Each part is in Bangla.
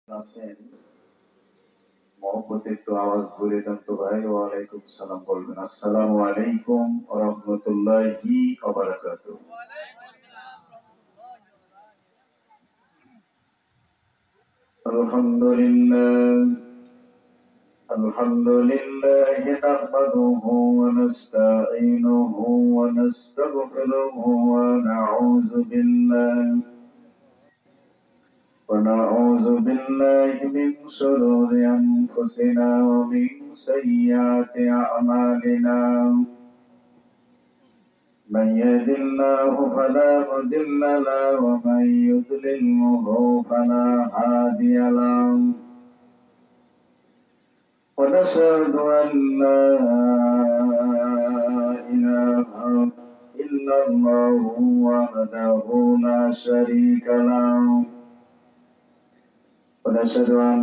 আছেন মহব্বতে একটু আওয়াজ বলে দেন তো ভাই। ওয়ালাইকুম সালাম বলবেন। আসসালামু আলাইকুম ওয়া রাহমাতুল্লাহি ওয়া বারাকাতুহু। আলহামদুলিল্লাহ আলহামদুলিল্লাহ নাহমাদুহু ওয়া নাস্তাঈনুহু ওয়া নাস্তাগফিরুহু ওয়া নাউযু বিল্লাহি ونعوذ بالله من شرور أنفسنا ومن سيئات أعمالنا من يهد الله فلا مضل له ومن يضلله فلا هادي له ونشهد أن لا إله إلا الله وحده لا شريك له ونشهد أن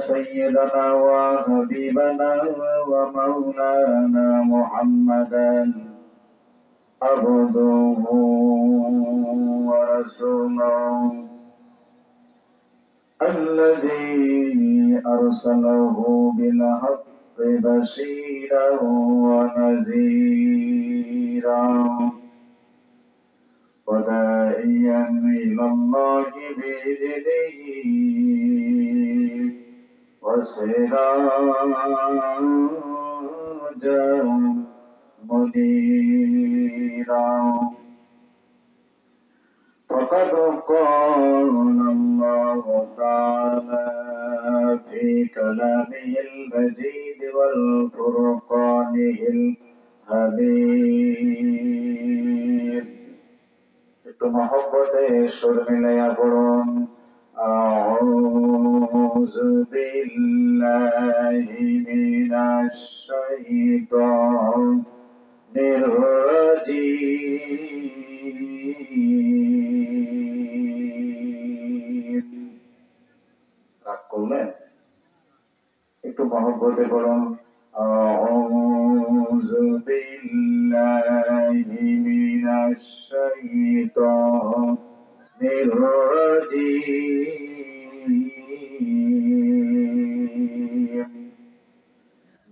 سيدنا وحبيبنا ومولانا محمدا عبده ورسوله الذي أرسله بالحق بشيرا ونذيرا وداعيا إلى الله بإذنه وسراجا منيرا فقد قال الله تعالى في كلامه المجيد والفرقانه الحميد একটু মহব্বতে সুর মিলাইয়া পড়ুন। আউযু বিল্লাহি মিনাশ শাইতানির রাজিম। রাগ করলেন? একটু মহব্বতে পড়ুন। আউযু বিল্লাহি মিনাশ শাইতানির রাজিম।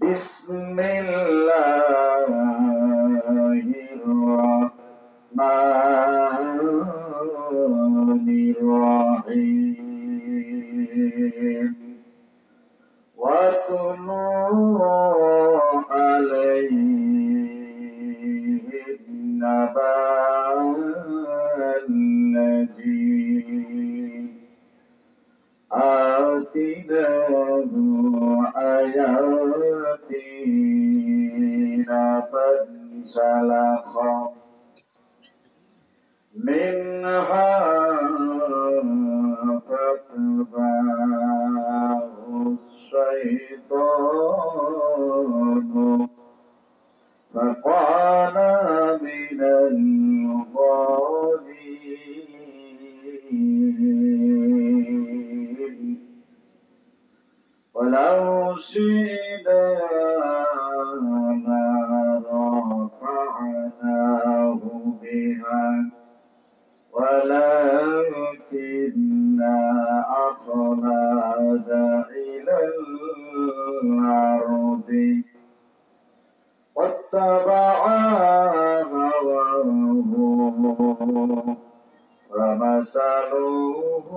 বিসমিল্লাহির রাহমানির রাহিম। واتلو عليهم نبأ الذي آتيناه آياتنا فانسلخ منها فأتبعه الشيطان فكان من الغاوين ولو شئنا لرفعناه بها ولكننا أخلد إلى الأرض واتبع هواه فمثله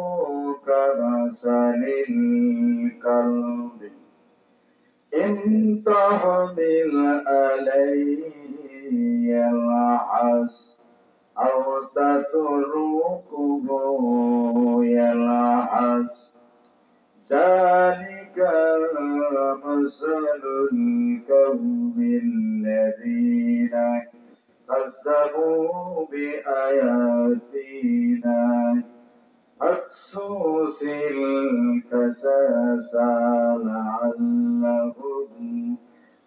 كمثل الكلب إن تحمل عليه يلهث أو تتركه يلهث ذلك مثل القوم الذين كذبوا بآياتنا فاقصص القصص لعلهم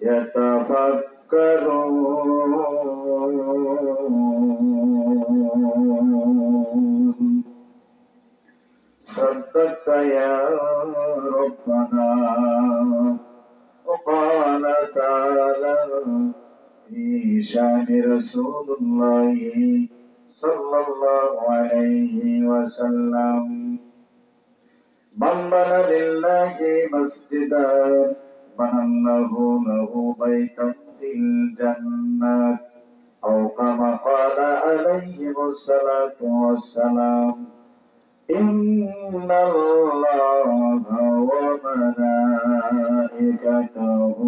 يتفكرون صدقت يا ربنا وقال تعالى في شان رسول الله صلى الله عليه وسلم من بنى لله مسجدا بنى الله له بيتا في الجنة أو كما قال عليه الصلاة والسلام إن الله وملائكته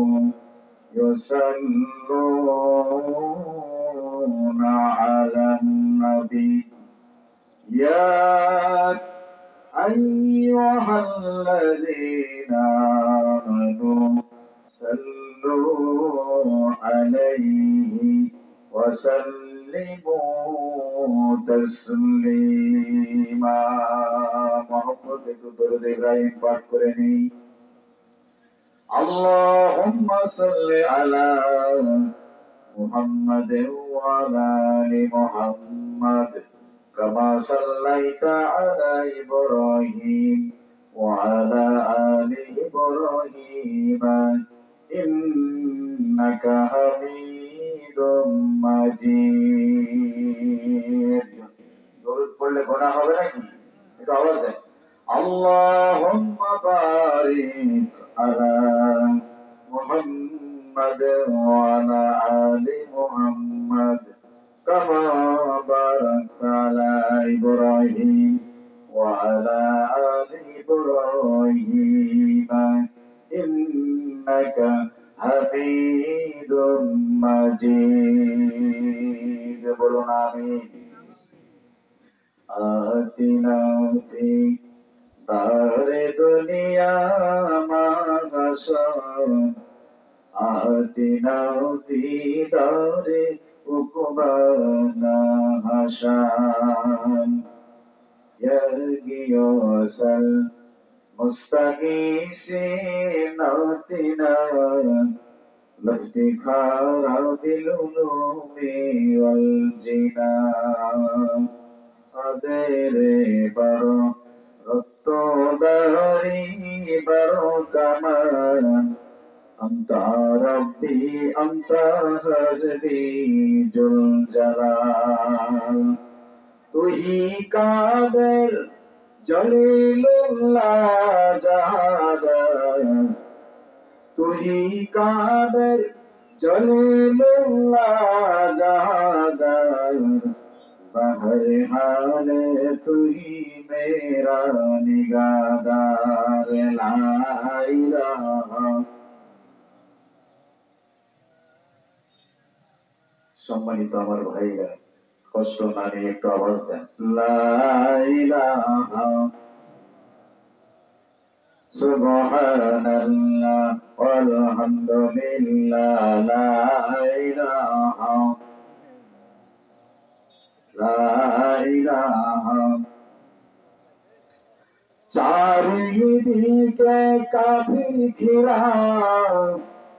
يصلون على النبي يا أيها الذين آمنوا صلوا عليه وسلموا تسليما محمد درود إبراهيم পাঠ করে নিই اللهم صل على محمد وعلى آل محمد كما صليت على إبراهيم وعلى آل إبراهيم إنك حميد مجيد درود পড়লে গুনাহ হবে নাকি একটু আওয়াজ দেন اللهم بارك على محمد وعلى آل محمد كما باركت على إبراهيم وعلى آل إبراهيم إنك حميد مجيد بولون آمين آتنا في دار دنيا معاشا آتنا في دار عقبانا حشان يا غياث المستغيثين آتنا لافتخار بالعلوم والجنان قدر برو رتداري برو كمان أنت ربي أنت حسبي ذو الجلال তুহি কাদের জলিলুল্লাহ জাহাদার তুহি কাদের জলিলুল্লাহ জাহাদার বাহর হালে তুহি মেরা নিগাদার লা ইলাহা সম্মানিত আমার ভাইরা কষ্ট না নিয়ে একটু আওয়াজ দেন লা ইলাহা সুবহানাল্লাহ ওয়ালহামদুলিল্লাহ লা ইলাহা চারিদিকে কাফির ঘেরা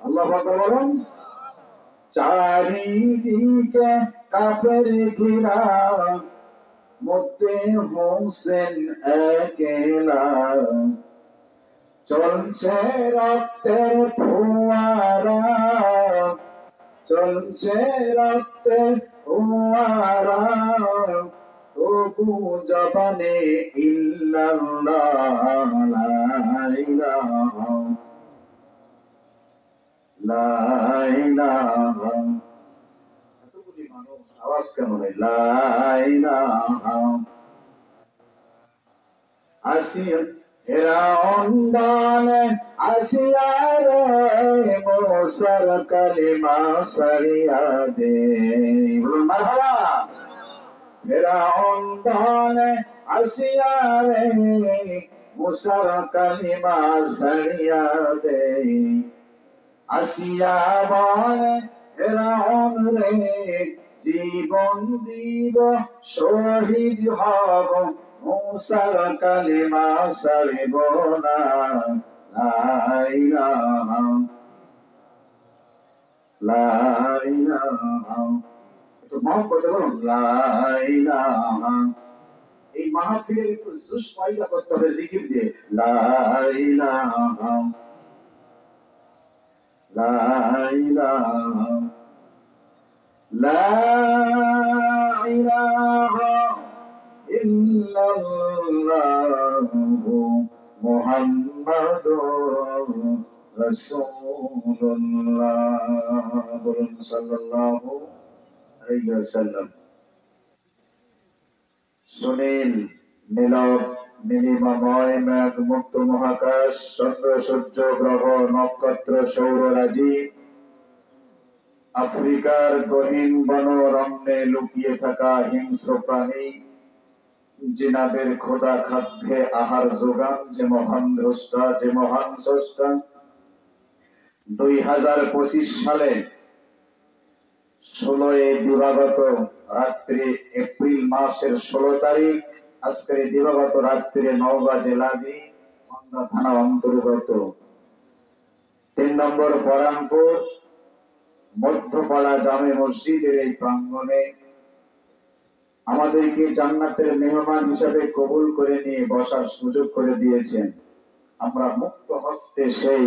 আল্লাহু আকবার বলুন চারিদিকে কাফের ঘেরা মধ্যে হোসেন একেলা চলছে রক্তের ফোয়ারা চলছে রক্তের ফোয়ারা তবু জবানে ইল্লাল্লাহ লা ইলাহা লা ইলাহা এতগুলি মানুষ আওয়াজ কেমন লা ইলাহা আসিয়া ফিরাউন বলে আসিয়া রে মুসার কালিমা সারিয়া দে মারহাবা ফিরাউন বলে আসিয়া রে মুসার কালিমা সারিয়া দে আসিয়া বলে ফিরাউন রে জীবন দিব শহীদ হব মুসার কালিমা সারিব না লা ইলাহা লা ইলাহা একটু মহব্বত করুন লা ইলাহা এই মাহফিলের একটু জোশ পয়দা করতে হবে জিকির দিয়ে লা ইলাহা লা ইলাহা লা ইলাহা ইল্লাল্লাহু মুহাম্মাদুর রাসূলুল্লাহ। বলুন সাল্লাল্লাহু আলাইহি ওয়াসাল্লাম। সুনীল নীলব নীলিমাময় মেঘ মুক্ত মহাকাশ, চন্দ্র সূর্য গ্রহ নক্ষত্র সৌররাজি, আফ্রিকার গহীন বনরণ্যে লুকিয়ে থাকা হিংস্র প্রাণী, জিনাদের খোদা খাদ্যে আহার যোগান যে মহান দ্রষ্টা, যে মহান স্রষ্টা। 2025 সালে 16 দিবাগত রাত্রি, এপ্রিল মাসের 16 তারিখ, আজকের দিবাগত রাত্রে নওগাঁ জেলাধীন মান্দা থানা অন্তর্গত 3 নম্বর পরানপুর মধ্যপাড়া জামে মসজিদের এই প্রাঙ্গণে আমাদেরকে জান্নাতের মেহমান হিসেবে কবুল করে নিয়ে বসার সুযোগ করে দিয়েছেন। আমরা মুক্ত হস্তে সেই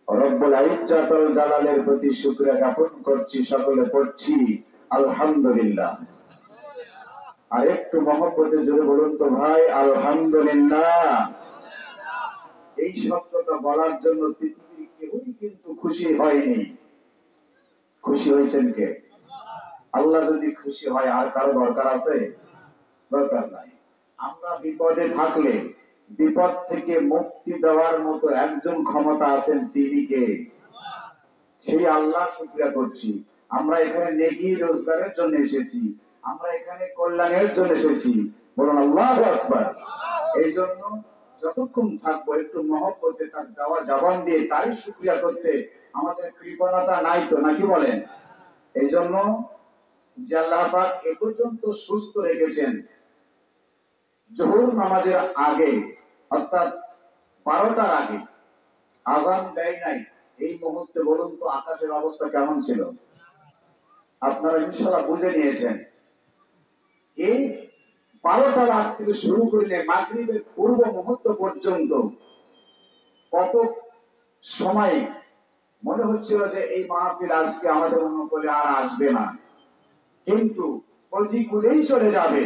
রব্বুল ইজ্জাতুল জালালের প্রতি শুকরিয়া জ্ঞাপন করছি, সকলে পড়ছি আলহামদুলিল্লাহ। আর একটু মহব্বতে জোরে বলুন তো ভাই, আলহামদুলিল্লাহ। এই শব্দটা বলার জন্য পৃথিবীর কেউই কিন্তু খুশি হয়নি। খুশি হয়েছেন কে? আল্লাহ যদি খুশি হয় আর কারো দরকার আছে? দরকার নাই। আমরা বিপদে থাকলে বিপদ থেকে মুক্তি দেওয়ার মতো একজন ক্ষমতা আছেন, তিনি কে? সেই আল্লাহ শুকরিয়া করছি। আমরা এখানে নেকি রোজগারের জন্য এসেছি, আমরা এখানে কল্যাণের জন্য এসেছি। বলুন আল্লাহু আকবার। এই জন্য যতক্ষণ থাকবো একটু মহব্বতে তার দেওয়া জবান দিয়ে তারই শুকরিয়া করতে আমাদের কৃপণতা নাই তো, নাকি বলেন? এই জন্য যে আল্লাহ পাক এ পর্যন্ত সুস্থ রেখেছেন, জোহর নামাজের আগে অর্থাৎ 12টার আগে আযান দেয় নাই। এই মুহূর্তে বলুন তো আকাশের অবস্থা কেমন ছিল? আপনারা ইনশাআল্লাহ বুঝে নিয়েছেন। এই 12টার আগ থেকে শুরু করলে মাগরিবের পূর্ব মুহূর্ত পর্যন্ত কত সময় মনে হচ্ছিল যে এই মাহফিল আজকে আমাদের অনুকূলে আর আসবে না, কিন্তু প্রতিকূলেই চলে যাবে।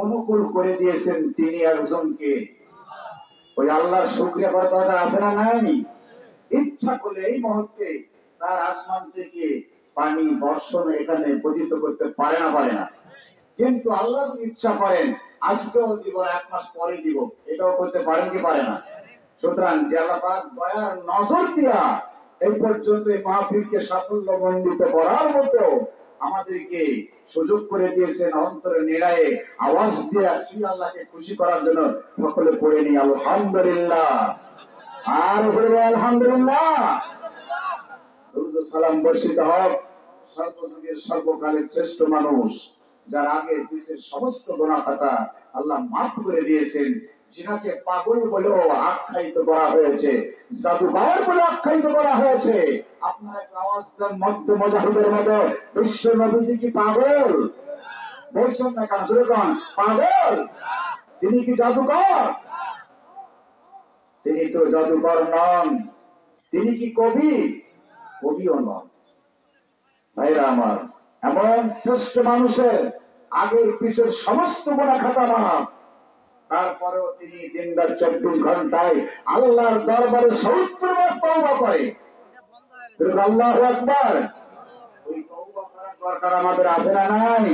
অনুকূল করে দিয়েছেন তিনি একজনকে। ওই আল্লাহর শুকরিয়া করার দরকার আছে না নাই? ইচ্ছা করলে এই মুহূর্তে তার আসমান থেকে পানি বর্ষণ এখানে পতিত করতে পারে না, পারে না। কিন্তু আল্লাহ যদি ইচ্ছা করেন আজকেও দিব, 1 মাস পরে দিব, এটাও করতে পারেন কি পারে না? সুতরাং যে আল্লাহ পাক দয়ার নজর দিয়া এই পর্যন্ত এই মাহফিলকে সাফল্যমণ্ডিত করার মতো আমাদেরকে সুযোগ করে দিয়েছেন, অন্তরে নিড়ায়ে আওয়াজ দিয়ে সেই আল্লাহকে খুশি করার জন্য সকলে পড়ে নি আলহামদুলিল্লাহ। আর আলহামদুলিল্লাহ। দরুদ ও সালাম বর্ষিত হোক সর্বযুগের সর্বকালের শ্রেষ্ঠ মানুষ, যার আগে পিছের সমস্ত গুনাহ খাতা আল্লাহ মাফ করে দিয়েছেন, যিনাকে পাগল বলেও আখ্যায়িত করা হয়েছে, জাদুকর বলে আখ্যায়িত করা হয়েছে। আপনার একটা আওয়াজ দেন মধ্য মুজাহিদের মতো, বিশ্ব নবীজি কি পাগল? বলছেন না কেন? যেরকম পাগল। তিনি কি জাদুকর? তিনি তো জাদুকর নন। তিনি কি কবি? কবিও নন। ভাইরা আমার, এমন শ্রেষ্ঠ মানুষের আগের পিছের সমস্ত গুনাহ খাতা মাফ, তারপরেও তিনি দিনরাত 24 ঘন্টায় আল্লাহর দরবারে 70 বার তওবা করে। আল্লাহু আকবার। ওই তওবা করার দরকার আমাদের আছে না নাই?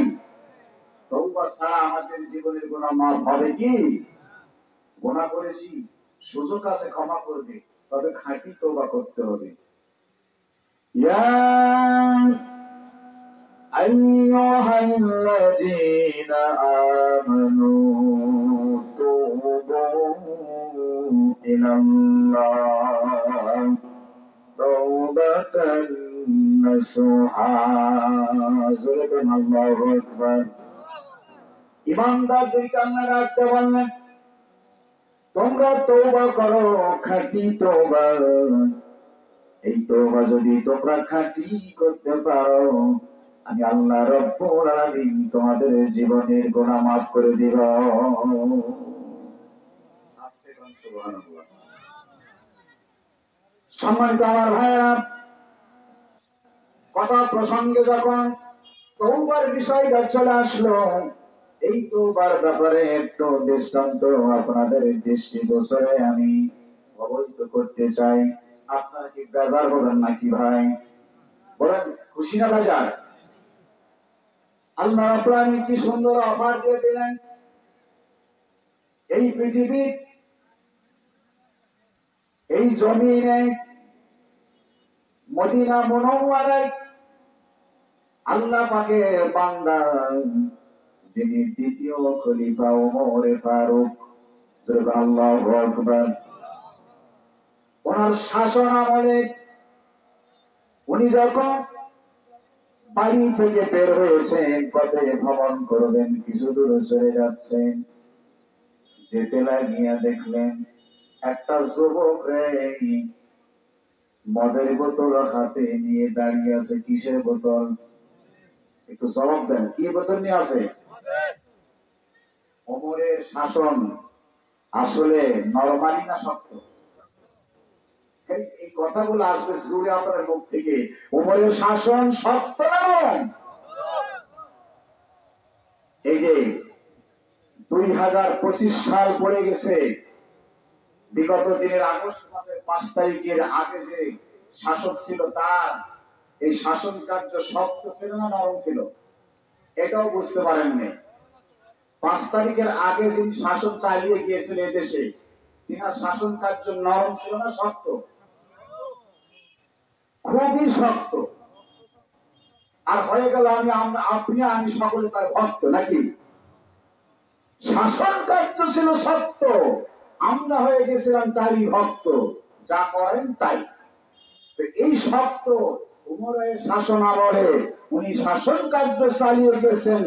তওবা ছাড়া আমাদের জীবনের গুনাহ মাফ হবে কি? গুনাহ করেছি, সুযোগ আছে ক্ষমা করবে, তবে খাঁটি তওবা করতে হবে। ইয়া আইয়ুহাল্লাযীনা আমানু তুবু ইলাল্লাহ তাওবাতান নাসুহা। আল্লাহু আকবার। ঈমানদারদেরকে আল্লাহ রাখতে বললেন, তোমরা তওবা করো, খাঁটি তওবা। এই তওবা যদি তোমরা খাঁটি করতে পারো, আমি আল্লাহ রব্বুল আলামিন তোমাদের জীবনের গুনাহ মাফ করে দিব। সুবহানাল্লাহ। সম্মানিত আমার ভাইরা, কথা প্রসঙ্গে যখন তওবার বিষয়টা চলে আসলো, এই তোবার ব্যাপারে একটু দৃষ্টান্ত আপনাদের দৃষ্টি গোচরে আমি অবহিত করতে চাই। আপনারা কি বেজার হবেন নাকি ভাই? বলেন খুশি না বেজার? আল্লাহ রাব্বুল আলামিন কি সুন্দর অফার দিয়ে দিলেন। এই পৃথিবীর এই জমিনে মদিনা মুনাওয়ারায় আল্লাহ পাকের বান্দা যিনি দ্বিতীয় খলিফা ওমর ফারুক, আল্লাহু আকবার, ওনার শাসন আমলে উনি যখন বাড়ি থেকে বের হয়েছেন, পথে ভ্রমণ করবেন, কিছু দূর চলে যাচ্ছেন, যেতে লাগিয়া দেখলেন একটা যুবক মদের বোতল হাতে নিয়ে দাঁড়িয়ে আছে। কিসের বোতল? একটু জবাব দেন, কি বোতল নিয়ে আছে? ওমরের শাসন আসলে নরমালি না শক্ত? এই কথাগুলো আসবে জুড়ে আপনাদের মুখ থেকে। ওমরের শাসন শক্ত না নরম? এই যে 2025 সাল পড়ে গেছে, বিগত দিনের আগস্ট মাসের 5 তারিখের আগে যে শাসক ছিল তার এই শাসন কার্য শক্ত ছিল না নরম ছিল? এটাও বুঝতে পারেননি। 5 তারিখের আগে যিনি শাসন চালিয়ে গিয়েছিল এদেশে, তিনার শাসন কার্য নরম ছিল না শক্ত? খুবই শক্ত। আর হয়ে গেল আপনি আমি সকলে তার ভক্ত নাকি? শাসন কার্য ছিল শক্ত, আমরা হয়ে গেছিলাম তারই ভক্ত, যা করেন তাই। এই শক্ত উমরের শাসন আমলে উনি শাসন কার্য চালিয়ে গেছেন,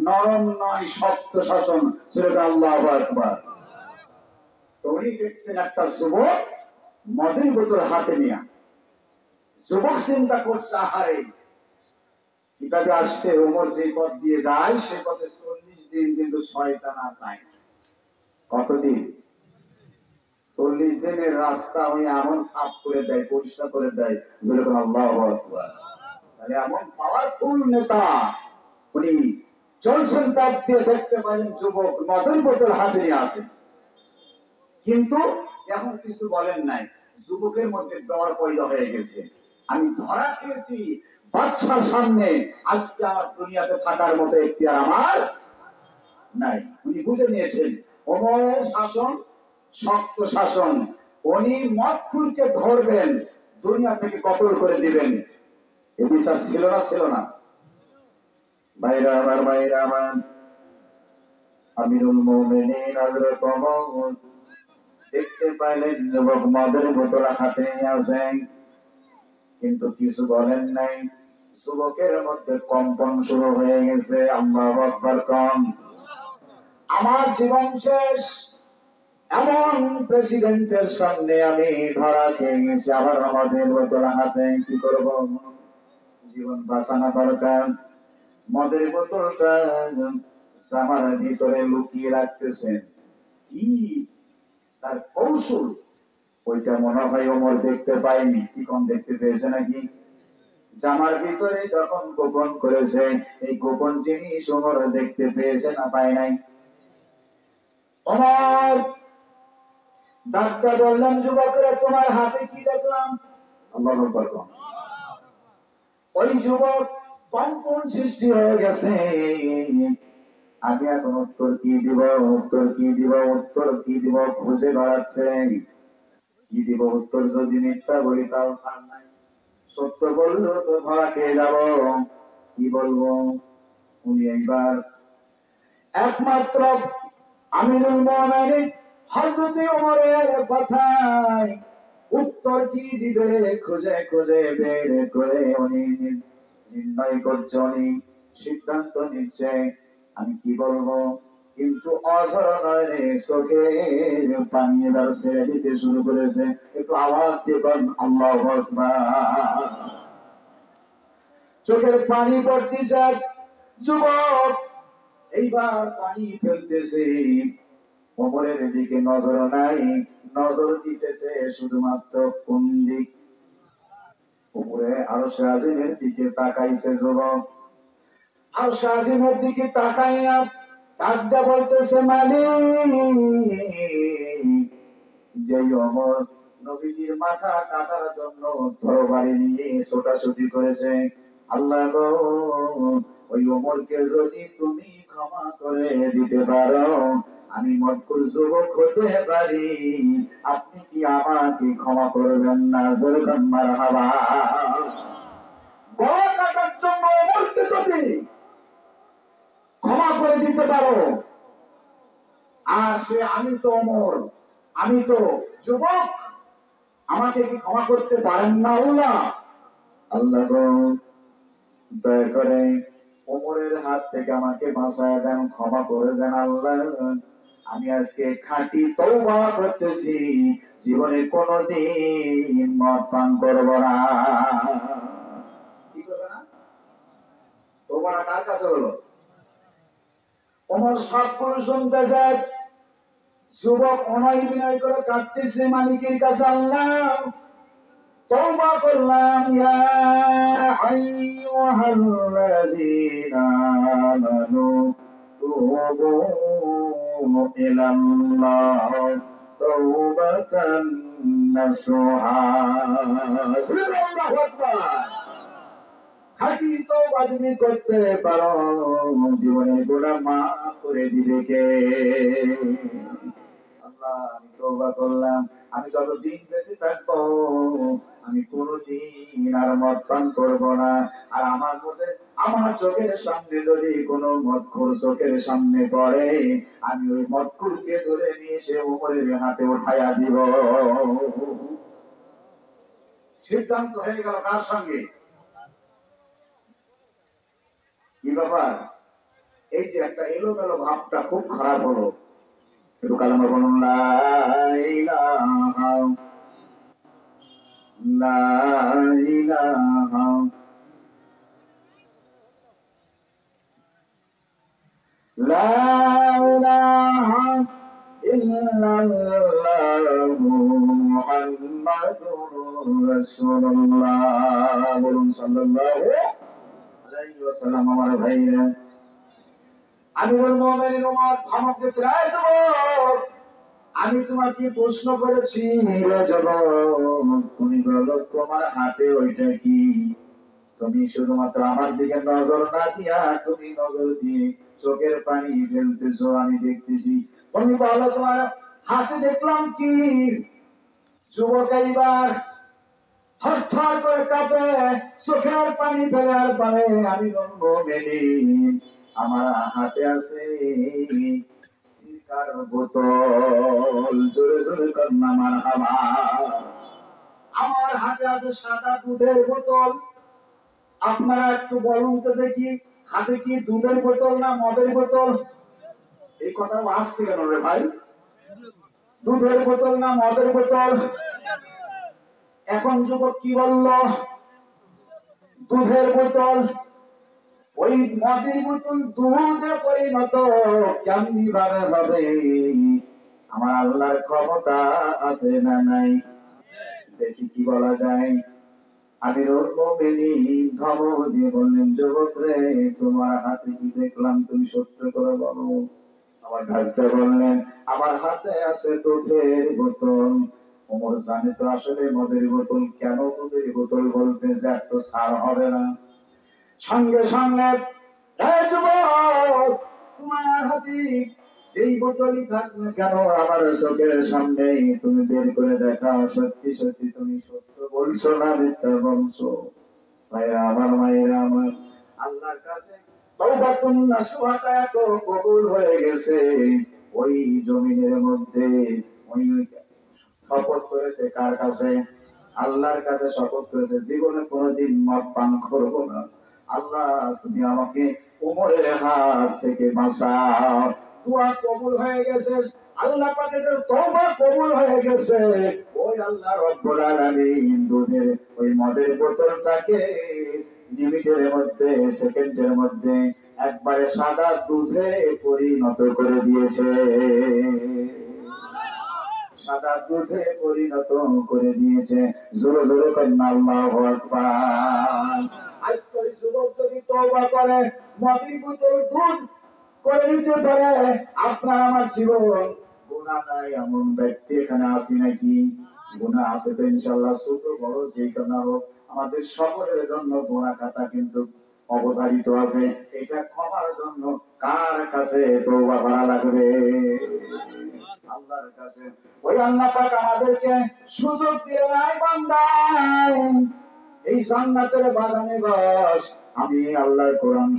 নরম নয় শক্ত শাসন ছিল। আল্লাহু আকবার। তো উনি দেখছেন একটা যুবক মদের বোতল হাতে নিয়ে। যুবক চিন্তা করছে, আহারে কিতাবে আসছে ওমর যে পথ দিয়ে যায় সে পথে 40 দিন কিন্তু শয়তান আর নাই। কতদিন? 40 দিনের রাস্তা উনি এমন সাফ করে দেয়, পরিষ্কার করে দেয়, যেরকম আল্লাহু আকবার। তাহলে এমন পাওয়ারফুল নেতা উনি চলছেন, পথ দিয়ে দেখতে পারেন যুবক মদের বোতল হাতে নিয়ে আসে, কিন্তু এখন কিছু বলেন নাই। যুবকের মধ্যে ডর পয়দা হয়ে গেছে, আমি ধরা খেয়েছি বাদশার সামনে, আজকে আর দুনিয়াতে থাকার মতো এখতিয়ার আমার নাই। উনি বুঝে নিয়েছেন ওমরের শাসন শক্ত শাসন, উনি মদখুরকে ধরবেন, দুনিয়া থেকে কতল করে দিবেন। এ বিচার ছিল না? ছিল না? ভাইরা আমার, ভাইরা আমার, আমিরুল মুমিনিন হযরত ওমর দেখতে পাইলেন যুবক মদের বোতল হাতে নিয়ে আসেন, কিন্তু কিছু বলেন নাই। যুবকের মধ্যে কম্পন শুরু হয়ে গেছে। আল্লাহু আকবার কম। আমার জীবন শেষ, এমন প্রেসিডেন্টের সামনে আমি ধরা খেয়ে গেছি, আবার আমাদের বোতল হাতে, কি করব? জীবন বাঁচানো দরকার। মদের বোতলটা জামার ভিতরে লুকিয়ে রাখতেছেন। কি তার কৌশল, ওইটা মনে হয় ওমর দেখতে পায়নি। কি কম দেখতে পেয়েছে নাকি? জামার ভিতরে যখন গোপন করেছে, এই গোপন জিনিস ওমর দেখতে পেয়েছে না পায় নাই? ওমর ডাক্তার বললেন, যুবকরা তোমার হাতে কি দেখলাম? আল্লাহু আকবার। ওই যুবক কম্পন সৃষ্টি হয়ে গেছে। আমি এখন উত্তর কি দিব, উত্তর কি দিব, উত্তর কি দিব খুঁজে বেড়াচ্ছে। কি দিব উত্তর? যদি মিথ্যা বলি তাও ছাড় নাই, সত্য বললো তো ধরা খেয়ে যাব। কি বলবো? উনি একবার একমাত্র আমিরুল মুমিনিন হযরত ওমরের কথায় উত্তর কি দিবে খুঁজে খুঁজে বের করে উনি নির্ণয় করছে, উনি সিদ্ধান্ত নিচ্ছে আমি কি বলবো। কিন্তু অঝর নয় রে, চোখের পানি এবার ছেড়ে দিতে শুরু করেছে। একটু আওয়াজ দিয়ে বলেন আল্লাহু আকবার। চোখের পানি পড়তেছে। যুবক এইবার পানি ফেলতেছে, ওমরের দিকে নজর নাই, নজর দিতেছে শুধুমাত্র কোন দিক? উপরে আরশে আজিমের দিকে তাকাইছে যুবক। আরশে আজিমের দিকে তাকাইয়া কাঁদতে বলতেছে মালিক, যে ওমর নবীজির মাথা কাটার জন্য তরবারি নিয়ে ছোটাছুটি করেছে, আল্লাহ গো, ওই ওমরকে যদি তুমি ক্ষমা করে দিতে পারো, আমি মজকুর যুবক হতে পারি, আপনি কি আমাকে ক্ষমা করবেন না? যেরকম মারহাবা। গলা কাটার জন্য ওমরকে যদি ক্ষমা করে দিতে পারো, আর সে আমি তো ওমর, আমি তো যুবক, আমাকে কি ক্ষমা করতে পারেন না আল্লাহ? আল্লাহ গো, দয়া করে ওমরের হাত থেকে আমাকে বাঁচায় দেন, ক্ষমা করে দেন আল্লাহ। আমি আজকে খাঁটি তওবা করতেছি, জীবনে কোনোদিন মদ পান করব না। কি করবে না? তওবাটা কার কাছে হলো? ওমর সবগুলো শুনতে যায়, যুবক অনয় বিনয় করে কাঁদতেছে মালিকের কাছে, আল্লাহ তওবা করলাম, ইয়া আইয়ুহাল্লাযীনা আমানু তুবু ইলাল্লাহ তাওবাতান নাসুহা। আল্লাহু আকবার। খাঁটি তওবা যদি করতে পারো, জীবনের গুনাহ মাফ করে দিবে কে? আল্লাহ, আমি তওবা করলাম, আমি যতদিন বেঁচে থাকবো আমি কোনোদিন আর মদ পান করবো না। আর আমার মধ্যে, আমার চোখের সামনে যদি কোনো মদখোর চোখের সামনে পড়ে, আমি ওই মদখোরকে ধরে নিয়ে সে ওমরের হাতে উঠাইয়া দিব। সিদ্ধান্ত হয়ে গেল কার সঙ্গে? কি ব্যাপার? এই যে একটা এলোমেলো ভাবটা খুব খারাপ হলো। একটু কালেমা বলুন, লা ইলাহা লা ইলাহা লা ইলাহা ইল্লাল্লাহু মুহাম্মাদুর রাসূলুল্লাহ। বলুন সাল্লাল্লাহু আলাইহি ওয়াসাল্লাম। আমার ভাইরা, আমিরুল মুমিনিন ওমর ধমক দিতে, এই যুবক, আমি তোমাকে প্রশ্ন করেছি, তুমি বলো তোমার হাতে ওইটা কি? তুমি শুধুমাত্র আমার দিকে নজর না দিয়া তুমি নজর দিয়ে চোখের পানি ফেলতেছো, আমি দেখতেছি। তুমি বলো তোমার হাতে দেখলাম কি? যুবক এইবার থরথর করে কাঁপে, চোখের পানি ফেলার পরে আমি মুমিন, আমার হাতে আছে সিরকার বোতল। জোরে জোরে কন্যা মারহাবা। আমার হাতে আছে সাদা দুধের বোতল। আপনারা একটু বলুন তো দেখি, হাতে কি দুধের বোতল না মদের বোতল? এই কথা আসছে কেন রে ভাই? দুধের বোতল না মদের বোতল? এখন যুবক কি বলল? দুধের বোতল। ওই মদের বোতল দুধে পরিণত কেমনি ভাবে হবে? আমার আল্লাহর ক্ষমতা আছে না নাই? দেখি কি বলা যায়। আমিরুল মুমিনিন ধমক দিয়ে বললেন, যুবক রে, তোমার হাতে কি দেখলাম? তুমি সত্য করে বলো। আমার ডাক্তার বললেন, আমার হাতে আছে দুধের বোতল। ওমর জানে তো আসলে মদের বোতল। কেন দুধের বোতল বলতে যে এত ছাড় হবে না? সঙ্গে সঙ্গে, এই যুবক, তোমার হাতে এই বোতলই থাক না কেন, আমার চোখের সামনে তুমি বের করে দেখাও, সত্যি সত্যি তুমি সত্য বলছো না মিথ্যা বলছো? ভাইরা আমার, মায়েরা আমার, আল্লাহর কাছে তওবাতুন নাসুহাটা এত কবুল হয়ে গেছে। ওই জমিনের মধ্যে ওই শপথ করেছে কার কাছে? আল্লাহর কাছে শপথ করেছে, জীবনে কোনোদিন মদ পান করবো না। আল্লাহ, তুমি আমাকে ওমরের হাত থেকে বাঁচাও। দোয়া কবুল হয়ে গেছে, আল্লাহ পাকের তওবা কবুল হয়ে গেছে। ওই আল্লাহ রব্বুল আলামিন দুধের ওই মদের বোতলটাকে মিনিটের মধ্যে, সেকেন্ডের মধ্যে একবারে সাদা দুধে পরিণত করে দিয়েছে। সাদা দুধে পরিণত করে দিয়েছে। জোরে জোরে কন্যা আল্লাহু আকবার। আজকাল যুবক যদি তওবা করে, মদের বোতল দুধ করে দিতে পারে আপনার আমার জীবন। গুনাহ নাই এমন ব্যক্তি এখানে আসি নাকি? গুনাহ আছে তো ইনশাআল্লাহ, ছোট বড় যে কোনো হোক, আমাদের সকলের জন্য গুনাহ খাতা কিন্তু অবধারিত আছে। এটা ক্ষমার জন্য কার কাছে তওবা করা লাগবে? আল্লাহর কাছে। ওই আল্লাহ পাক আমাদেরকে সুযোগ দিয়ে নাই বান্দা, এই জান্নাতের বাগানে বস, আমি আল্লাহর কোরআন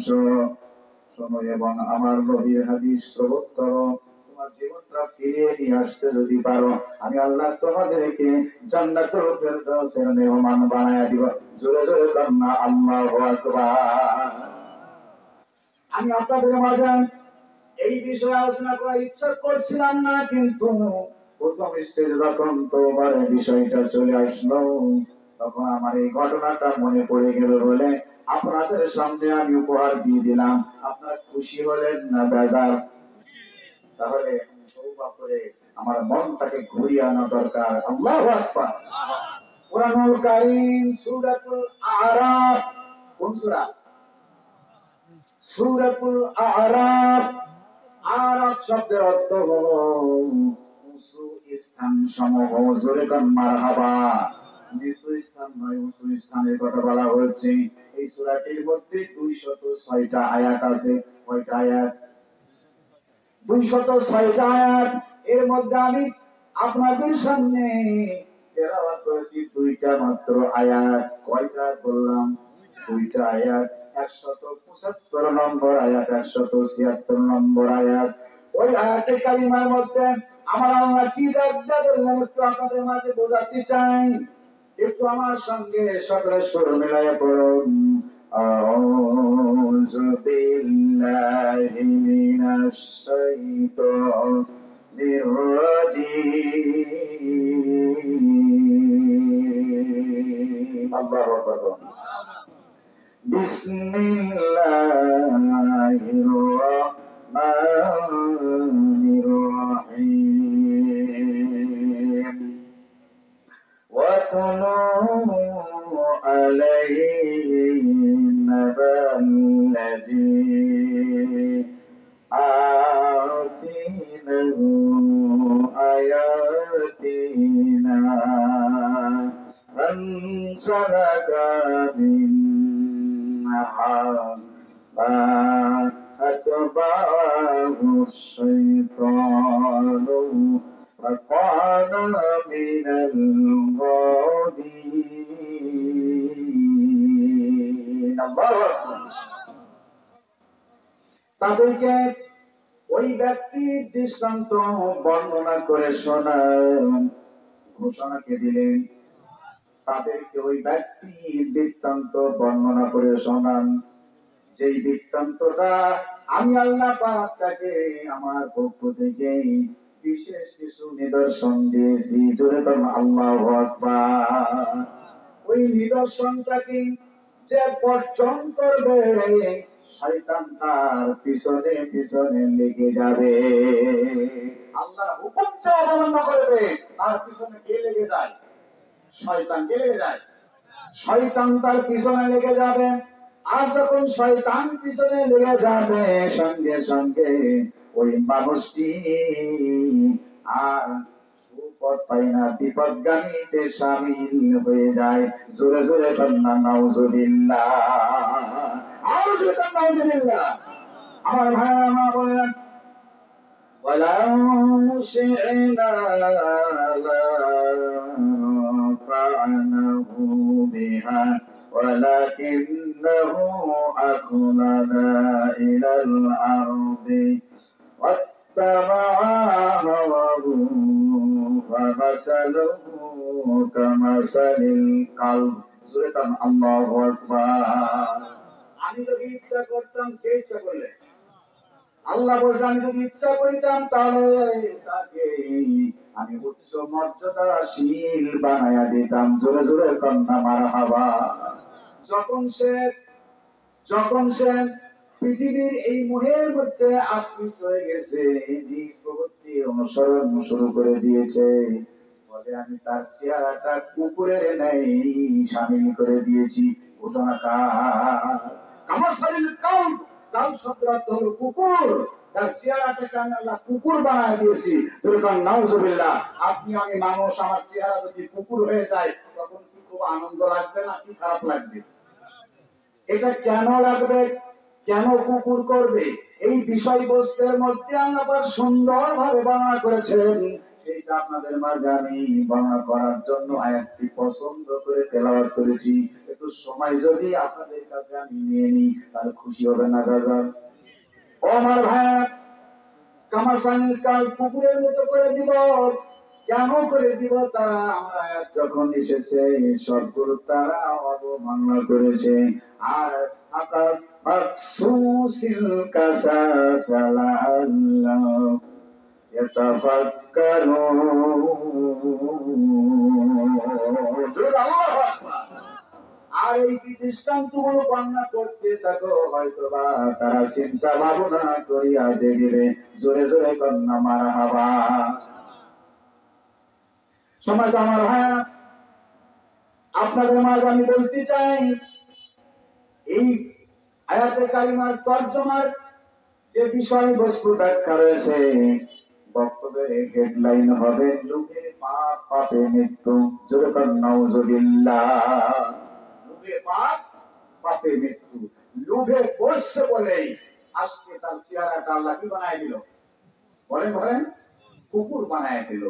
শোনো এবং আমার নবীর হাদিস শ্রবণ করো। তোমার জীবনটা ফিরিয়ে নিয়ে আসতে যদি পারো, আমি আল্লাহ তোমাদেরকে জান্নাতুল ফেরদাউসের মেহমান বানায়া দিব। জোরে জোরে কান্না আল্লাহু আকবার। আমি আপনাদের মাঝে এই বিষয়ে আলোচনা করার ইচ্ছা করছিলাম না, কিন্তু প্রথম স্টেজে যখন তোমার বিষয়টা চলে আসলো, তখন আমার এই ঘটনাটা মনে পড়ে গেল বলে আপনাদের সামনে আমি উপহার দিয়ে দিলাম। আপনারা খুশি হলেন না বেজার? তাহলে তওবা করে আমার মনটাকে ঘুরিয়ে আনা দরকার। আল্লাহু আকবার। কুরআনুল কারীম সূরাতুল আ'রাফ, কোন সূরা? সূরাতুল আ'রাফ। আ'রাফ শব্দের অর্থ হলো উঁচু স্থান সমূহ। জোরে কান মারহাবা। নিচু স্থান নয়, উঁচু স্থানের কথা বলা হয়েছে। এই সূরাটির মধ্যে 206টা আয়াত আছে। কয়টা আয়াত? 206টা আয়াত। এর মধ্যে আমি আপনাদের সামনে তেলাওয়াত করেছি দুইটা মাত্র আয়াত। কয়টা বললাম? দুইটা আয়াত। 175 নম্বর আয়াত, 176 নম্বর আয়াত। ওই আয়াতে কারিমার মধ্যে আমার আল্লাহ কি ব্যাখ্যা করলেন একটু আপনাদের মাঝে বোঝাতে চাই। একটু আমার সঙ্গে সকলে সুর মিলাইয়া পড়ুন। আউযু বিল্লাহি মিনাশ শাইতানির রাজীম। আল্লাহু আকবার। বিসমিল্লাহির রাহমানির রাহিম। واتلو عليهم نبأ الذي آتيناه آياتنا فانسلخ منها فأتبعه الشيطان فكان من الغاوين। الله أكبر। তাদেরকে ওই ব্যক্তির দৃষ্টান্ত বর্ণনা করে শোনান। ঘোষণাকে দিলেন, তাদেরকে ওই ব্যক্তির বৃত্তান্ত বর্ণনা করে শোনান, যেই বৃত্তান্তটা আমি আল্লাহ পাক তাকে আমার পক্ষ থেকে বিশেষ কিছু নিদর্শন দিয়েছি। জোরে বলুন আল্লাহু আকবার। ওই নিদর্শনটাকে যে বর্জন করবে, শয়তান তার পিছনে পিছনে লেগে যাবে। আল্লাহর হুকুমটা অবমাননা করবে, তার পিছনে কে লেগে যায়? শয়তান। কে লেগে যায়? শয়তান তার পিছনে লেগে যাবে। আর যখন শয়তান পিছনে লেগে যাবে, সঙ্গে সঙ্গে ওই মানুষটি আর সুপথ পায় না, বিপদগামীতে শামিল হয়ে যায়। জোরে জোরে কান্না নাউজুবিল্লাহ। আর জোরে কান্না নাউজুবিল্লাহ। আমার ভাইরা মা বলেন, ওয়ালাউ শি'না লারফা'নাহু বিহা ولكنه أخلد إلى الأرض واتبع هواه فمثله كمثل الكلب। الله أكبر। আমি যদি ইচ্ছা করতাম, কে ইচ্ছা করলে? আল্লাহ বলছে, আমি যদি ইচ্ছা করিতাম তাহলে তাকে আমি উচ্চ মর্যাদাশীল বানায়া দিতাম। জোরে জোরে কন্যা মারহাবা। যখন সে পৃথিবীর এই মোহের মধ্যে আকৃষ্ট হয়ে গেছে, নিজ প্রবৃত্তি অনুসরণ শুরু করে দিয়েছে, বলে আমি তার চেহারাটা কুকুরের ন্যায় শামিল করে দিয়েছি। ঘোষণা কার? কামাসালিল কালব। কাল শব্দ হলো কুকুর, তার চেহারাটাকে আমি আল্লাহ কুকুর বানায় দিয়েছি। যেরকম নাউজুবিল্লাহ, আপনি আমি মানুষ, আমার চেহারা যদি কুকুর হয়ে যায় তখন কি খুব আনন্দ লাগবে না কি খারাপ লাগবে? এটা কেন লাগবে, কেন কুকুর করবে, এই বিষয়বস্তুর মধ্যে আল্লাহ সুন্দরভাবে বর্ণনা করেছেন। সেটা আপনাদের মাঝে আমি বর্ণনা করার জন্য আয়াতটি পছন্দ করে তেলাওয়াত করেছি। একটু সময় যদি আপনাদের কাছে আমি নিয়ে নিই তাহলে খুশি হবে না রাজা? ও আমার ভাই, কামাসানিকাল কুকুরের মতো করে দিব। কেন করে দিব? তারা আমার আয়াত যখন এসেছে সবগুলো তারা অবমাননা করেছে। আর আকার মাকসুসিল কাসাসালাল্লাহ ইয়াতাফাক্কারুন। আর এই দৃষ্টান্তগুলো বর্ণনা করতে থাকো, হয়তো বা তারা চিন্তা ভাবনা করিয়া দেখবে। জোরে জোরে কন্যা মারহাবা। সমাজ আমার ভাই, আপনাদের মাঝে আমি বলতে চাই, এই আয়াতে কারিমার তর্জমার যে বিষয়বস্তু ব্যাখ্যা রয়েছে, বক্তব্যের হেডলাইন হবে লোভে পাপ, পাপে মৃত্যু। জোরে কন্যা নাউজুবিল্লাহ। লোভে পাপ, পাপে মৃত্যু। লোভে পড়ছে বলেই আজকে তার চেহারাটা আল্লাহ কি বানায় দিল? বলেন বলেন, কুকুর বানায় দিল।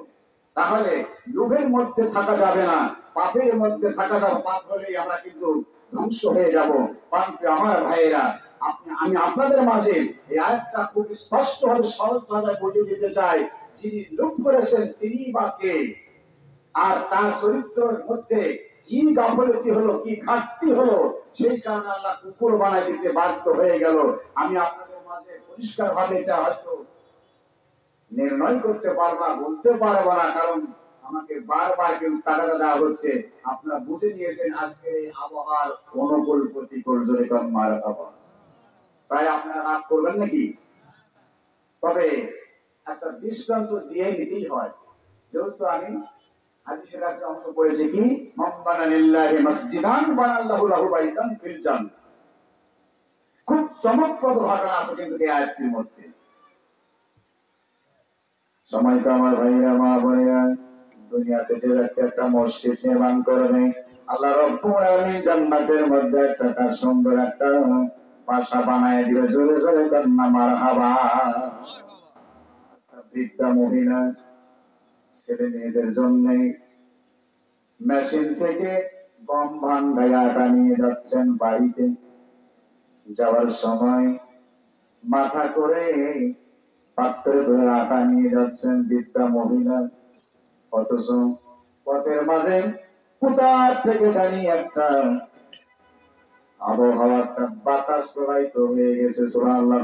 তাহলে লোভের মধ্যে থাকা যাবে না, পাপের মধ্যে থাকা যাবে। পাপ হলেই আমরা কিন্তু ধ্বংস হয়ে যাব। আমার ভাইয়েরা, আমি আপনাদের মাঝে এই আয়াতটা খুব স্পষ্ট ভাবে সহজ ভাষায় বুঝিয়ে দিতে চাই। যিনি লোভ করেছেন তিনি বা কে, আর তার চরিত্রের মধ্যে কি গাফলতি হলো, কি ঘাটতি হলো, সেই কারণে আল্লাহ কুকুর বানায় দিতে বাধ্য হয়ে গেল। আমি আপনাদের মাঝে পরিষ্কার ভাবে এটা হয়তো নির্ণয় করতে পারবা, বলতে পারবো না, কারণ আমাকে বারবার কিন্তু তাগাদা দেওয়া হচ্ছে। আপনারা বুঝে নিয়েছেন আজকে আবহাওয়ার অনুকূল প্রতিকূল, জোরে কম মার খাবার, তাই আপনারা রাগ করবেন নাকি? তবে একটা দৃষ্টান্ত দিয়ে নিতেই হয়, যেহেতু আমি হাদিসের একটা অংশ পড়েছি কি, মান বানা লিল্লাহি মাসজিদান বানাল্লাহু লাহু বাইতান ফিল জান্নাহ। খুব চমকপ্রদ ঘটনা আছে কিন্তু এই আয়াতটির মধ্যে। সময় তো আমার ভাইরা, মা বোনেরা, দুনিয়াতে যে একটা মসজিদ নির্মাণ করবে, আল্লাহ রাব্বুল আলামিন জান্নাতের মধ্যে একটা তার সুন্দর একটা বাসা বানায় দিবে। জোরে জোরে কন্যা মারহাবা। বৃদ্ধা মহিলা ছেলে মেয়েদের জন্য মেশিন থেকে গম ভাঙ্গায় আটা নিয়ে যাচ্ছেন বাড়িতে। যাওয়ার সময় মাথা করে পাত্রে ধরে আটা নিয়ে যাচ্ছেন বৃদ্ধা মহিলা। অথচ পথের মাঝে কোথার থেকে জানি একটা আবহাওয়া, একটা বাতাস প্রবাহিত হয়ে গেছে। সুবহানাল্লাহ।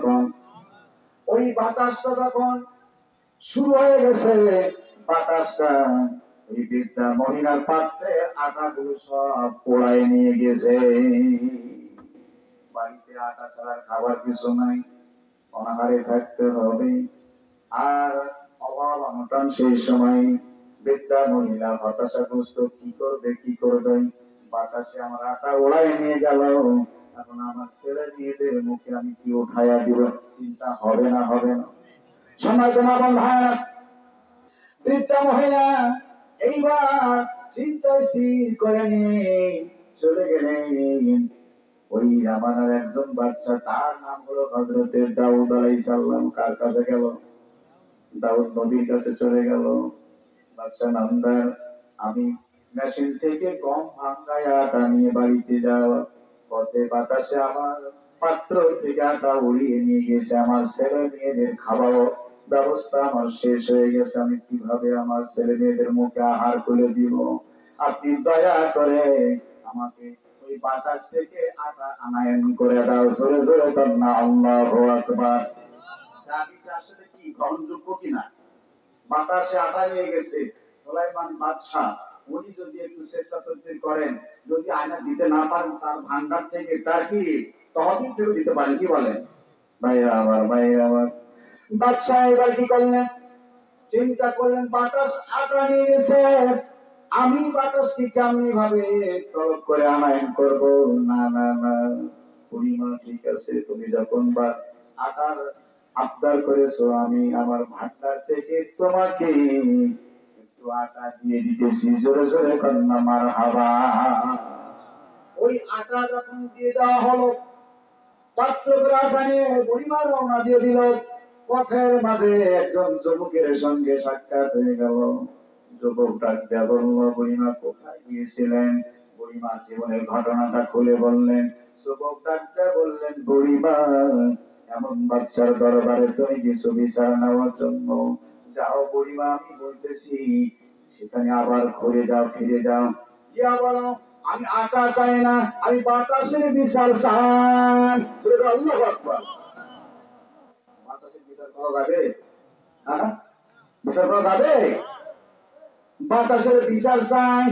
ওই বাতাসটা যখন শুরু হয়ে গেছে, বাতাসটা এই বৃদ্ধা মহিলার পাত্রে আটাগুলো সব পোড়ায় নিয়ে গেছে। বাড়িতে আটা ছাড়া খাবার কিছু নাই, অনাহারে থাকতে হবে। আর অভাব অনটন, সেই সময় বৃদ্ধা মহিলা হতাশাগ্রস্ত, কি করবে কি করবে, বাতাসে আমার আটা ওড়ায় নিয়ে গেল, এখন আমার ছেলে মেয়েদের মুখে আমি কি উঠাইয়া দিব, চিন্তা হবে না হবে না? সময় তোমার ভাইরা, বৃদ্ধা মহিলা এইবার চিন্তা স্থির করে নিয়ে চলে গেলেন ওই জামানার একজন বাচ্চা, তার নাম হলো হযরতে দাউদ আলাইহিস সালাম। কার কাছে গেল? দাউদ নবীর কাছে চলে গেল। বাচ্চা নামদার, আমি মেশিন থেকে গম ভাঙ্গায় আটা নিয়ে বাড়িতে যাওয়া পথে বাতাসে আমার পাত্র থেকে আটা উড়িয়ে নিয়ে গেছে, আমার ছেলে মেয়েদের খাবার ব্যবস্থা আমার শেষ হয়ে গেছে, আমি কিভাবে আমার ছেলে মেয়েদের মুখে আহার তুলে দিব? আপনি দয়া করে আমাকে ওই বাতাস থেকে আটা আনায়ন করে দাও। জোরে জোরে কন্যা আল্লাহু আকবার। দাবিটা আসলে কি গ্রহণযোগ্য কিনা? বাতাসে আটা নিয়ে গেছে সুলাইমান বাদশাহ, উনি যদি একটু চেষ্টা করেন, যদি আয়না দিতে না পারেন তার ভান্ডার থেকে, তার কি তহবিল থেকে দিতে পারেন, কি বলেন? ভাইরা আমার, ভাইরা আমার, বাদশাহ এবার কি করলেন? চিন্তা করলেন বাতাস আটা নিয়ে গেছে, আমি বাতাসটি কেমনি ভাবে তলব করে আনায়ন করব? না না না, বুড়িমা ঠিক আছে, তুমি যখন বা আটার আবদার করেছো, আমি আমার ভান্ডার থেকে তোমাকে একটু আটা দিয়ে দিতেছি। জোরে জোরে কন্যা মারহাবা। ওই আটা যখন দিয়ে দেওয়া হলো, পাত্র করে আটা নিয়ে বুড়িমা রওনা দিয়ে দিল। পথের মাঝে একজন যুবকের সঙ্গে সাক্ষাৎ হয়ে গেল। যুবক ডাক দেয়া বলল, বুড়িমা কোথায় গিয়েছিলেন? বুড়িমা জীবনের ঘটনাটা খুলে বললেন। যুবক ডাক দেয়া বললেন, বুড়িমা, এমন বাচ্চার দরবারে তুমি কিছু বিচার নেওয়ার জন্য যাও। বুড়িমা, আমি বলতেছি সেখানে আবার ঘুরে যাও, ফিরে যাও, গিয়া বলো আমি আটা চাই না, আমি বাতাসের বিচার চাই। আল্লাহু আকবার। বাতাসের বিচার করা যাবে? বিচার করা যাবে? বাতাসের বিচার চাই।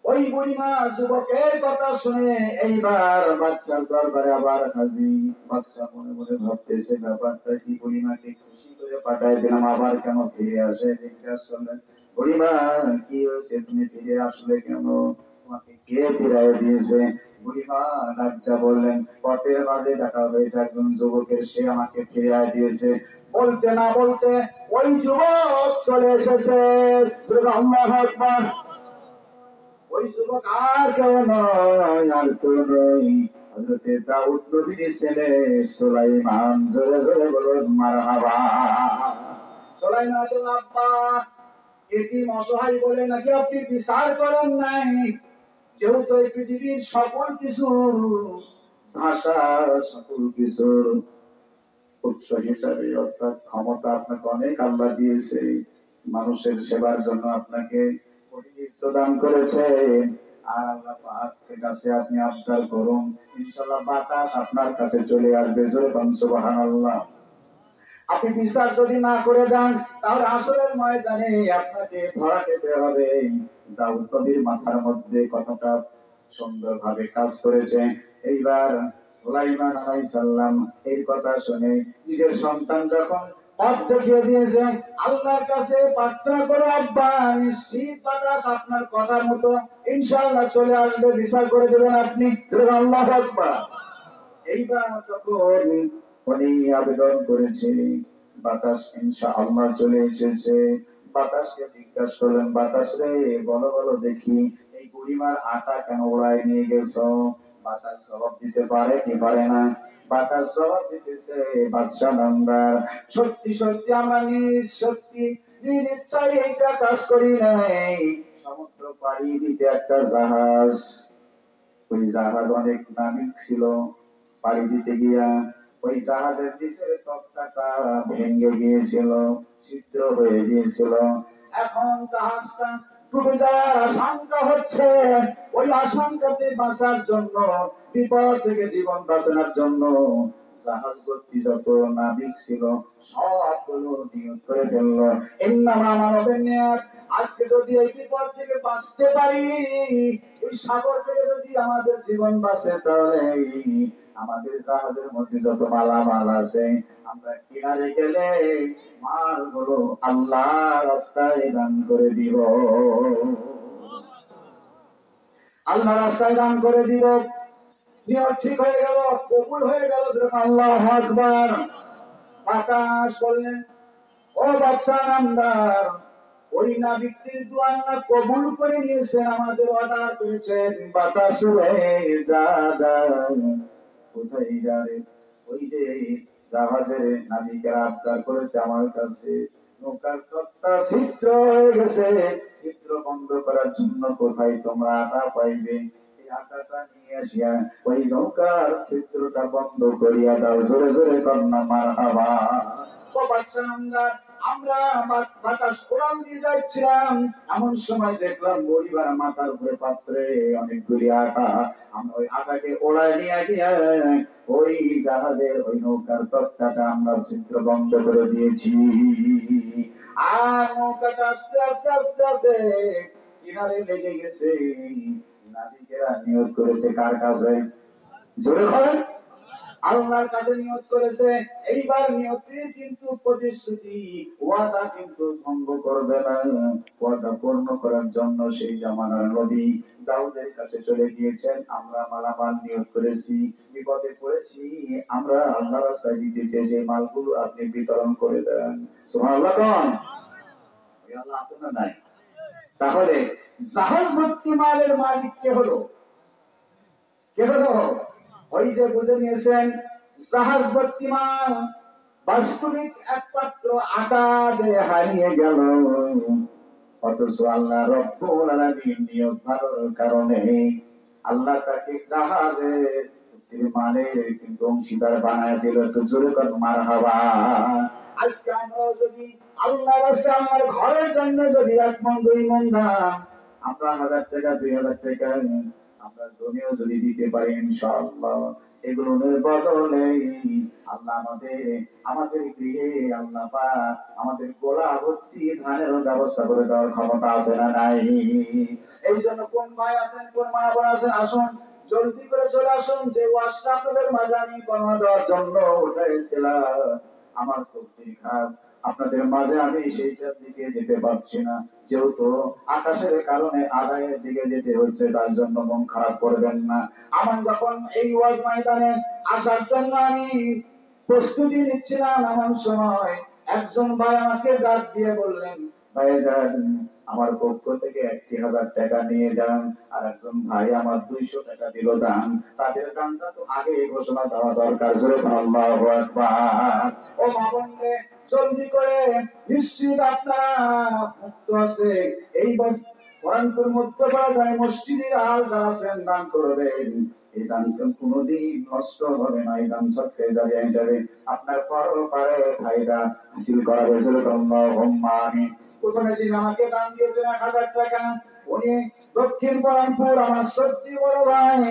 ওই বুড়িমা যুবকের কথা শুনে এইবার বাচ্চার দরবারে আবার হাজির। বাচ্চা মনে মনে ভাবতেছে ব্যাপারটা কি, বুড়িমাকে খুশি করে পাঠায় দিলাম, আবার কেন ফিরে আসে? জিজ্ঞাসা করলেন, বুড়িমা কি হয়েছে, তুমি ফিরে আসলে কেন? তোমাকে কে ফিরাই দিয়েছে? বুড়িমা ডাক্তার বললেন, পথের মাঝে দেখা হয়েছে একজন যুবকের, সে আমাকে ফিরিয়ে দিয়েছে। বলতে না বলতে ওই যুবক চলে এসেছে। আল্লাহু আকবার। ওই যুবক আর কেউ নয়, আর কেউ নয়, হযরত দাউদ নবীর ছেলে সুলাইমান। জোরে জোরে বলুন মারহাবা। সুলাইমানের আব্বা এতিম অসহায় বলে নাকি আপনি বিচার করেন নাই? যেহেতু এই পৃথিবীর সকল কিছুর ভাষা, সকল কিছুর উৎস হিসাবে অর্থাৎ ক্ষমতা আপনাকে অনেক আল্লাহ দিয়েছে, মানুষের সেবার জন্য আপনাকে প্রতিনিধিত্ব দান করেছে। আর আল্লাহ পাকের কাছে আপনি আবদার করুন, ইনশাআল্লাহ বাতাস আপনার কাছে চলে আসবে। সুবহানাল্লাহ। আপনি বিচার যদি না করে দেন, তাহলে আসরের ময়দানে আপনাকে ধরা খেতে হবে। দাউদ নবীর মাথার মধ্যে কথাটা সুন্দরভাবে কাজ করেছে। এইবার সুলাইমান আলাইহিস সালাম এই কথা শুনে নিজের সন্তান যখন পথ দেখিয়ে দিয়েছে, আল্লাহর কাছে প্রার্থনা করে, আব্বা নিশ্চিত বাতাস আপনার কথার মতো ইনশাআল্লাহ চলে আসবে, বিচার করে দেবেন আপনি। আল্লাহু আকবার। এইবার যখন উনি আবেদন করেছে, বাতাস ইনশাআল্লাহ চলে এসেছে। বাতাসকে জিজ্ঞাসা করলেন, বাতাস রে বলো বলো দেখি, এই বুড়িমার আটা কেন ওড়ায় নিয়ে গেছো? বাতাস জবাব দিতে পারে কি পারে না? বাতাস জবাব দিতেছে, বাদশা নামদার, সত্যি সত্যি আমরা নিজ সত্যি নিজ ইচ্ছায় এইটা কাজ করি নাই। সমুদ্র পাড়ি দিতে একটা জাহাজ, ওই জাহাজ অনেক নাবিক ছিল। পাড়ি দিতে গিয়া ওই জাহাজের নিচের তক্তাটা ভেঙে গিয়েছিল, ছিদ্র হয়ে গিয়েছিল। এখন জাহাজটা ডুবে যাওয়ার আশঙ্কা হচ্ছে। ওই আশঙ্কাতে বাঁচার জন্য, বিপদ থেকে জীবন বাঁচানোর জন্য জাহাজ ভর্তি যত নাবিক ছিল সবগুলো নিয়োগ করে ফেললো। এই নাম মানবের নিয়ত, আজকে যদি এই বিপদ থেকে বাঁচতে পারি, এই সাগর থেকে যদি আমাদের জীবন বাঁচে, তাহলে আমাদের জাহাজের মধ্যে যত মালামাল আছে আমরা কিনারে গেলে মালগুলো আল্লাহ রাস্তায় দান করে দিব, আল্লাহ রাস্তায় দান করে দিব। নিয়ত ঠিক হয়ে গেল, কবুল হয়ে গেল। আল্লাহু আকবার। বাতাস বললেন, ও বাচ্চা নামদার, ওই নাবিকদের দোয়া আল্লাহ কবুল করে নিয়েছেন, আমাদের অর্ডার করেছেন, বাতাস হয়ে যা যা। কোথায় যাবে? ওই যে জাহাজের নাবিকেরা আবদার করেছে আমার কাছে, নৌকার তক্তা ছিদ্র হয়ে গেছে, ছিদ্র বন্ধ করার জন্য কোথায় তোমরা আটা পাইবে? এই আটাটা নিয়ে আসিয়া ওই নৌকার ছিদ্রটা বন্ধ করিয়া দাও। জোরে জোরে কন্যা মারহাবা। ও বাচ্চা নামদার, আমরা বাতাস কোরআন দিয়ে যাচ্ছিলাম, এমন সময় দেখলাম পরিবার মাথার উপরে পাত্রে অনেকগুলি আটা। আমরা ওই আটাকে ওড়ায় নিয়ে গিয়ে ওই জাহাজের ওই নৌকার তক্তাটা আমরা ছিদ্র বন্ধ করে দিয়েছি। আর নৌকাটা আস্তে আস্তে আস্তে আস্তে কিনারে লেগে গেছে। নাবিকেরা নিয়োগ করেছে কার কাছে? জোরে বলেন। আল্লাহর কাছে নিয়ত করেছে, এইবার নিয়তের কিন্তু প্রতিশ্রুতি, ওয়াদা কিন্তু ভঙ্গ করবে না। ওয়াদা পূর্ণ করার জন্য সেই জামানার নবী দাউদের কাছে চলে গিয়েছেন, আমরা মালামাল নিয়ত করেছি, বিপদে পড়েছি, আমরা আল্লাহ রাস্তায় দিতে চেয়েছি, মালগুলো আপনি বিতরণ করে দেন। সুবহানাল্লাহ কোন আল্লাহ আছে না নাই? তাহলে জাহাজ ভর্তি মালের মালিক কে হলো? কে হলো? ওই যে বুঝে নিয়েছেন, জাহাজ ভর্তি মাল বাস্তবিক একমাত্র আকারে হারিয়ে গেল, অথচ আল্লাহ রব্বুল আলামিন নিয়ত ভালোর কারণে আল্লাহ তাকে জাহাজে মালের কিন্তু অংশীদার বানায় দিল। একটু জোরে কর মারহাবা। আজকে আমরা যদি আল্লাহ রাস্তায় আমার ঘরের জন্য যদি 1 মণ 2 মণ ধান, আমরা 1000 টাকা 2000 টাকা আমরা জমিও যদি দিতে পারি ইনশাআল্লাহ, এগুলোর বদলে আল্লাহ আমাদের গৃহে আল্লাহ পাক আমাদের গোলা ভর্তি ধানের ব্যবস্থা করে দেওয়ার ক্ষমতা আছে না নাই? এই জন্য কোন ভাই আছেন, কোন মা বোন আছেন, আসুন জলদি করে চলে আসুন। যে ওয়াজটা আপনাদের মাঝে আমি পড়া দেওয়ার জন্য উঠেছিলাম, আমার খুব দীর্ঘাত, আপনাদের মাঝে আমি সেইটার দিকে যেতে পারছি না, যেহেতু আকাশের কারণে আদায়ের দিকে যেতে হচ্ছে, তার জন্য মন খারাপ করবেন না। আমার যখন এই ওয়াজ ময়দানে আসার জন্য আমি প্রস্তুতি নিচ্ছিলাম, এমন সময় একজন ভাই আমাকে ডাক দিয়ে বললেন, ভাই যান, আমার পক্ষ থেকে 1000 টাকা নিয়ে যান। আর একজন ভাই আমার 200 টাকা দিল দান, তাদের দানটা তো আগে ঘোষণা দেওয়া দরকার। জোরে আল্লাহু আকবার। ও মা বোনরে, জলদি করে, নিশ্চিত আপনারা মুক্ত আছে। এইবার কোরআনপুর মধ্যপাড়ায় মসজিদের আল যারা আছেন দান করবেন, এই দান কোনদিন নষ্ট হবে না, এই দান সবকে জারিয়ে যাবে, আপনার পরপারে ফায়দা হাসিল করা হয়েছিল। আল্লাহুম্মা আমিন। প্রথমে যিনি আমাকে দান দিয়েছেন 1000 টাকা, উনি দক্ষিণ কোরআনপুর আমার সত্যি বড় ভাই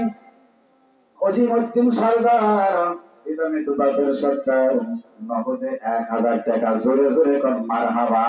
অজিমউদ্দিন সরদার, ইদামে দুবাসের সরকার, নগদে 1000 টাকা। জোরে জোরে কোন মারহাবা।